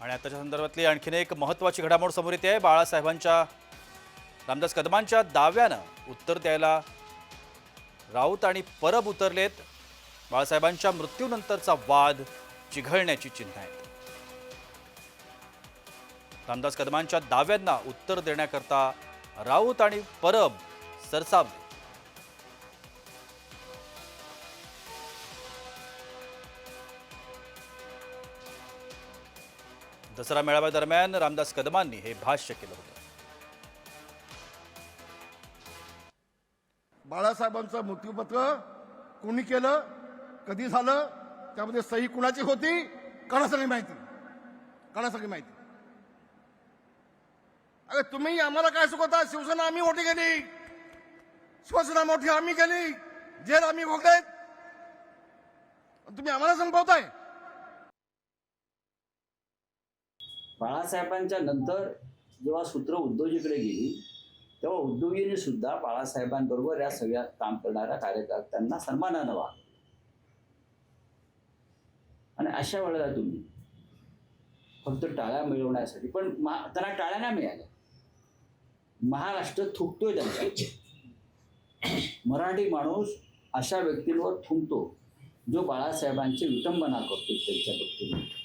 आणि आताच्या संदर्भातली आणखीन एक महत्त्वाची घडामोड समोर येते आहे। बाळासाहेबांच्या रामदास कदमांच्या दाव्यानं उत्तर द्यायला राऊत आणि परब उतरलेत। बाळासाहेबांच्या मृत्यूनंतरचा वाद चिघळण्याची चिन्ह आहेत। रामदास कदमांच्या दाव्यांना उत्तर देण्याकरता राऊत आणि परब सरसावले। दसरा मेळाव्यादरम्यान रामदास कदमांनी हे भाष्य केलं होतं। बाळासाहेबांचं मृत्यूपत्र कोणी केलं, कधी झालं, त्यामध्ये सही कुणाची होती, काला सगळी माहिती, काला सगळी माहिती। अरे तुम्ही आम्हाला काय शिकवता? शिवसेना आम्ही मोठी केली, शिवसेना मोठी आम्ही केली, जेल आम्ही भोगतायत, तुम्ही आम्हाला संपवताय। बाळासाहेबांच्या नंतर जेव्हा सूत्र उद्धवजीकडे गेली तेव्हा उद्धवजींनी सुद्धा बाळासाहेबांबरोबर या सगळ्या काम करणाऱ्या कार्यकर्त्यांना सन्मानानं वागलं। आणि अशा वेळेला तुम्ही फक्त टाळ्या मिळवण्यासाठी, पण त्यांना टाळ्या नाही मिळाल्या, महाराष्ट्र थुकतोय त्यांच्या। मराठी माणूस अशा व्यक्तींवर थुंकतो जो बाळासाहेबांची विटंबना करतो त्यांच्या पद्धतीने।